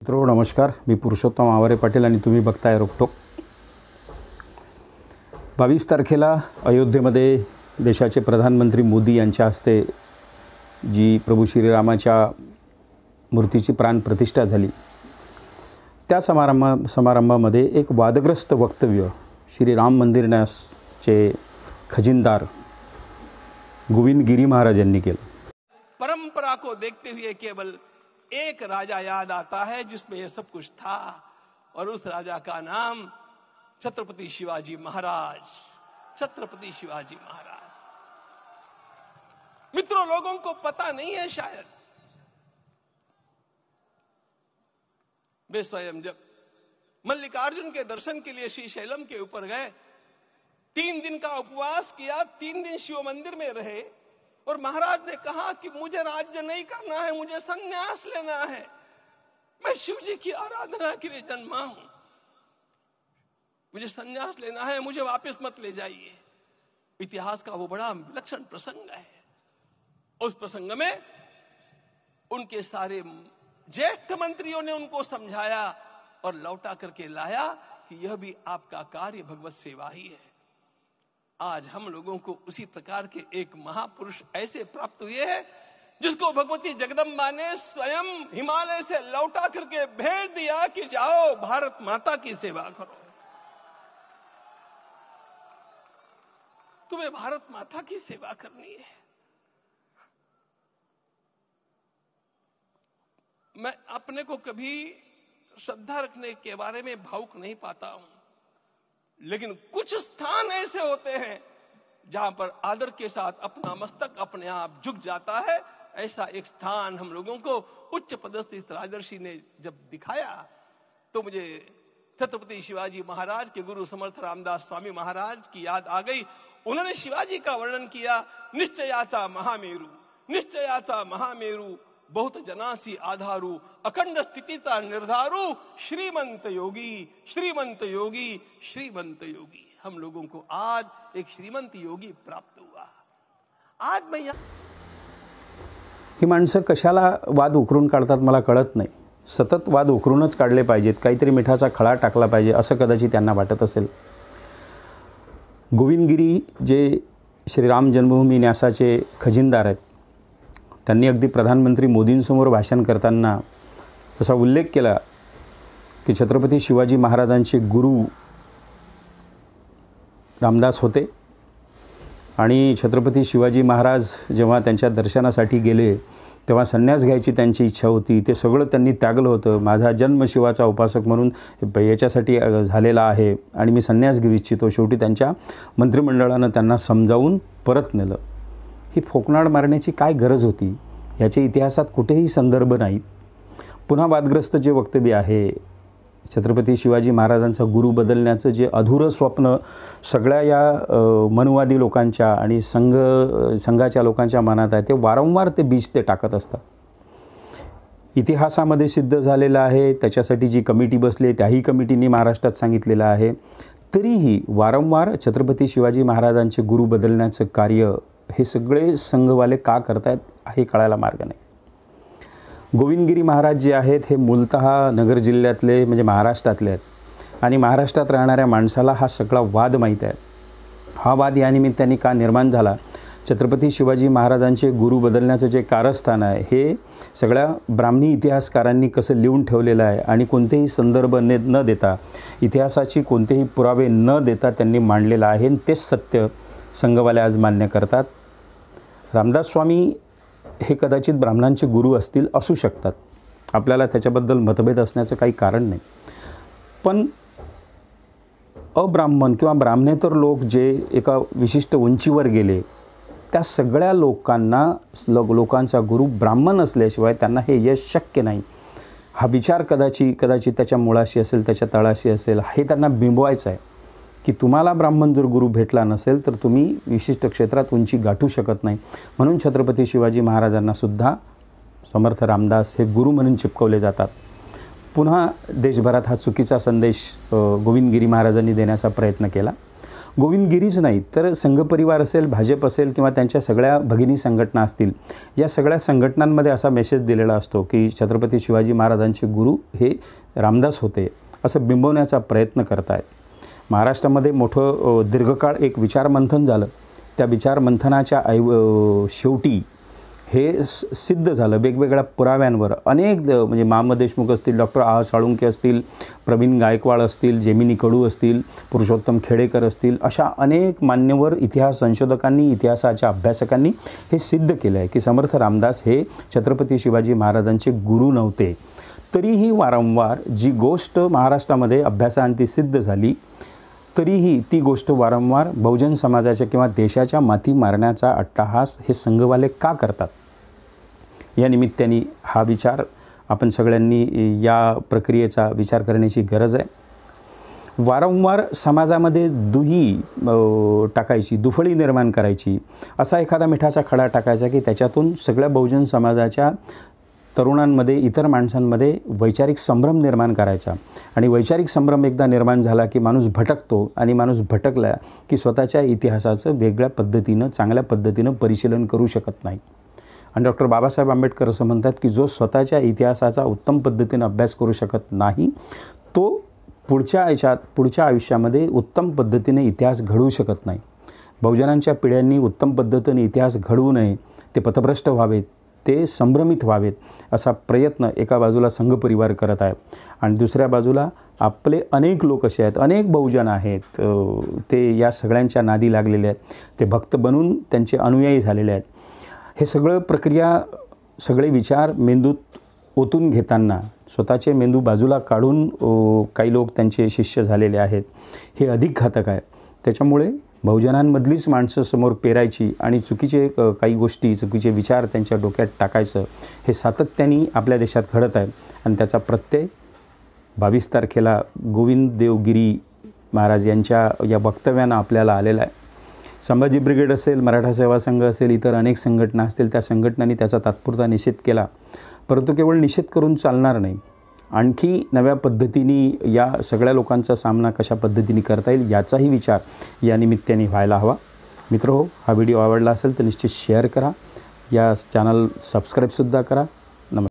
मित्रो नमस्कार, मी पुरुषोत्तम आवारे पाटील आणि तुम्ही बघताय रोकटोक। 22 तारखेला अयोध्येमध्ये देशाचे प्रधानमंत्री मोदी यांच्या हस्ते जी प्रभू श्रीरामाच्या मूर्तीची प्राण प्रतिष्ठा झाली, त्या समारंभामध्ये एक वादग्रस्त वक्तव्य श्री राम मंदिर न्यासचे खजिनदार गोविंद गिरी महाराज यांनी केलं। परंपरा को देखते हुए केवल एक राजा याद आता है जिसमें यह सब कुछ था, और उस राजा का नाम छत्रपति शिवाजी महाराज। छत्रपति शिवाजी महाराज। मित्रों, लोगों को पता नहीं है शायद। वे स्वयं जब मल्लिकार्जुन के दर्शन के लिए श्रीशैलम के ऊपर गए, 3 दिन का उपवास किया, 3 दिन शिव मंदिर में रहे, और महाराज ने कहा कि मुझे राज्य नहीं करना है, मुझे संन्यास लेना है, मैं शिव जी की आराधना के लिए जन्मा हूं, मुझे संन्यास लेना है, मुझे वापस मत ले जाइए। इतिहास का वो बड़ा विलक्षण प्रसंग है। उस प्रसंग में उनके सारे ज्येष्ठ मंत्रियों ने उनको समझाया और लौटा करके लाया कि यह भी आपका कार्य भगवत सेवा ही है। आज हम लोगों को उसी प्रकार के एक महापुरुष ऐसे प्राप्त हुए हैं जिसको भगवती जगदम्बा ने स्वयं हिमालय से लौटा करके भेज दिया कि जाओ भारत माता की सेवा करो। तुम्हें भारत माता की सेवा करनी है। मैं अपने को कभी श्रद्धा रखने के बारे में भावुक नहीं पाता हूं, लेकिन कुछ स्थान ऐसे होते हैं जहां पर आदर के साथ अपना मस्तक अपने आप झुक जाता है। ऐसा एक स्थान हम लोगों को उच्च पदस्थ इस राजर्षि ने जब दिखाया तो मुझे छत्रपति शिवाजी महाराज के गुरु समर्थ रामदास स्वामी महाराज की याद आ गई। उन्होंने शिवाजी का वर्णन किया, निश्चयाचा महामेरु, निश्चयाचा महामेरु, बहुत जनासी आधारू, अखंड स्थितिता निर्धारू, श्रीमंत योगी, श्रीमंत योगी, श्रीमंत योगी। हम लोगों को आज एक श्रीमंत योगी प्राप्त हुआ। आज मैं ही माणसं कशाला वाद उकरून काढतात मला कळत नाही। सतत वाद उकरूनच काढले पाहिजेत, काहीतरी मिठाचा खळा टाकला पाहिजे असं कदाचित त्यांना वाटत असेल। गोविंद गिरी जे श्रीराम जन्मभूमी न्यासाचे खजिनदार आहेत, त्यांनी अगदी प्रधानमंत्री मोदींसमोर भाषण करताना असा उल्लेख केला की छत्रपती शिवाजी महाराजांचे गुरु रामदास होते आणि छत्रपती शिवाजी महाराज जेव्हा त्यांच्या दर्शनासाठी गेले तेव्हा संन्यास घ्यायची त्यांची इच्छा होती, ते सगळं त्यांनी त्यागलं होतं। माझा जन्म शिवाचा उपासक म्हणून याच्यासाठी झालेला आहे आणि मी संन्यास घेऊ इच्छितो। शेवटी त्यांच्या मंत्रिमंडळानं त्यांना समजावून परत नेलं। ही फोकनाड मारण्याची काय गरज होती याच्या इतिहासात कुठेही संदर्भ नाहीत। पुन्हा वादग्रस्त जे वक्तव्य आहे, छत्रपती शिवाजी महाराजांचा गुरु बदलण्याचं जे अधुरं स्वप्न सगळ्या या मनुवादी लोकांच्या आणि संघाच्या लोकांच्या मनात आहे, ते वारंवार ते बीज ते टाकत असतात। इतिहासामध्ये सिद्ध झालेलं आहे, त्याच्यासाठी जी कमिटी बसली त्याही कमिटीने महाराष्ट्रात सांगितलेलं आहे, तरीही वारंवार छत्रपती शिवाजी महाराजांचे गुरु बदलण्याचं कार्य हे सगळे संघवाले का करतायत हे कळायला मार्ग नाही। गोविंद गिरी महाराज जे आहेत हे मूलतः नगर जिल्ह्यातले म्हणजे महाराष्ट्रातले आहेत आणि महाराष्ट्रात राहणाऱ्या माणसाला हा सगळा वाद माहीत आहे। हा वाद या निमित्ताने का निर्माण झाला, छत्रपती शिवाजी महाराजांचे गुरु बदलण्याचं जे कारस्थान आहे हे सगळ्या ब्राह्मणी इतिहासकारांनी कसं लिहून ठेवलेलं आहे आणि कोणतेही संदर्भ न देता, इतिहासाची कोणतेही पुरावे न देता त्यांनी मांडलेलं आहे, तेच सत्य संघवाले आज मान्य करतात। रामदास स्वामी हे कदाचित ब्राह्मणांचे गुरु असतील, असू शकतात, आपल्याला त्याच्याबद्दल मतभेद असण्याचं काही कारण नाही, पण अब्राह्मण किंवा ब्राह्मणेतर लोक जे एका विशिष्ट उंचीवर गेले त्या सगळ्या लोकांचा गुरु ब्राह्मण असल्याशिवाय त्यांना हे यश शक्य नाही। हा विचार कदाचित त्याच्या मुळाशी असेल, त्याच्या तळाशी असेल, हे त्यांना बिंबवायचं आहे की तुम्हाला ब्राह्मण जर गुरु भेटला नसेल तर तुम्ही विशिष्ट क्षेत्रात उंची गाठू शकत नाही। म्हणून छत्रपती शिवाजी महाराजांना सुद्धा समर्थ रामदास हे गुरु म्हणून चिपकवले जातात। पुन्हा देशभरात हा चुकीचा संदेश गोविंद गिरी महाराजांनी देण्याचा प्रयत्न केला। गोविंद गिरीच नाही तर संघ परिवार असेल, भाजप असेल किंवा त्यांच्या सगळ्या भगिनी संघटना असतील, या सगळ्या संघटनांमध्ये असा मेसेज दिलेला असतो की छत्रपती शिवाजी महाराजांचे गुरु हे रामदास होते असं बिंबवण्याचा प्रयत्न करतायत. महाराष्ट्रामध्ये मोठं दीर्घकाळ एक विचारमंथन झालं. त्या विचारमंथनाच्या शेवटी हे सिद्ध झालं वेगवेगळ्या पुराव्यांवर. अनेक म्हणजे माम देशमुख असतील, डॉक्टर आ साळुंके असतील, प्रवीण गायकवाड असतील, जेमिनी कडू असतील, पुरुषोत्तम खेडेकर असतील, अशा अनेक मान्यवर इतिहास संशोधकांनी, इतिहासाच्या अभ्यासकांनी हे सिद्ध केलं आहे की समर्थ रामदास हे छत्रपती शिवाजी महाराजांचे गुरु नव्हते. तरीही वारंवार जी गोष्ट महाराष्ट्रामध्ये अभ्यासाअंती सिद्ध झाली, तरीही ती गोष्ट वारंवार बहुजन समाजाच्या किंवा देशाच्या माती मारण्याचा अट्टहास हे संघवाले का करतात? या निमित्ताने हा विचार आपण सगळ्यांनी या प्रक्रियेचा विचार करण्याची गरज आहे. वारंवार समाजामध्ये दुही टाकायची, दुफळी निर्माण करायची, असा एखादा मिठाचा खडा टाकायचा की त्याच्यातून सगळ्या बहुजन समाजाच्या तरुणांमध्ये, इतर माणसांमध्ये वैचारिक संभ्रम निर्माण करायचा. आणि वैचारिक संभ्रम एकदा निर्माण झाला की माणूस भटकतो, आणि माणूस भटकला की स्वतःच्या इतिहासाचं वेगळ्या पद्धतीनं, चांगल्या पद्धतीनं परिशीलन करू शकत नाही. आणि डॉक्टर बाबासाहेब आंबेडकर असं म्हणतात की जो स्वतःच्या इतिहासाचा उत्तम पद्धतीनं अभ्यास करू शकत नाही, तो पुढच्या आयुष्यामध्ये उत्तम पद्धतीने इतिहास घडवू शकत नाही. बहुजनांच्या पिढ्यांनी उत्तम पद्धतीने इतिहास घडवू नये, ते पथभ्रष्ट व्हावेत, ते संभ्रमित व्हावेत, असा प्रयत्न एका बाजूला संघ परिवार करत आहे. आणि दुसऱ्या बाजूला आपले अनेक लोक असे आहेत, अनेक बहुजन आहेत, ते या सगळ्यांच्या नादी लागलेले आहेत, ते भक्त बनून त्यांचे अनुयायी झालेले आहेत. हे सगळं प्रक्रिया, सगळे विचार मेंदूत ओतून घेताना स्वतःचे मेंदू बाजूला काढून काही लोक त्यांचे शिष्य झालेले आहेत. हे अधिक घातक आहे. त्याच्यामुळे बहुजनांमधलीच माणसं समोर पेरायची आणि चुकीचे काही गोष्टी, चुकीचे विचार त्यांच्या डोक्यात टाकायचं, हे सातत्याने आपल्या देशात घडत आहे. आणि त्याचा प्रत्यय 22 तारखेला गोविंद देवगिरी महाराज यांच्या या वक्तव्यानं आपल्याला आलेला आहे. संभाजी ब्रिगेड असेल, मराठा सेवा संघ असेल, इतर अनेक संघटना असतील, त्या संघटनांनी त्याचा तात्पुरता निषेध केला. परंतु केवळ निषेध करून चालणार नाही. आणखी नव्या पद्धतीने या सगळ्या लोकांचा सामना कशा पद्धतीने करता येईल याचाही विचार या निमित्ताने व्हायला हवा. मित्रहो, हा व्हिडिओ आवडला असेल तर निश्चित शेअर करा. या चॅनल सबस्क्राईबसुद्धा करा.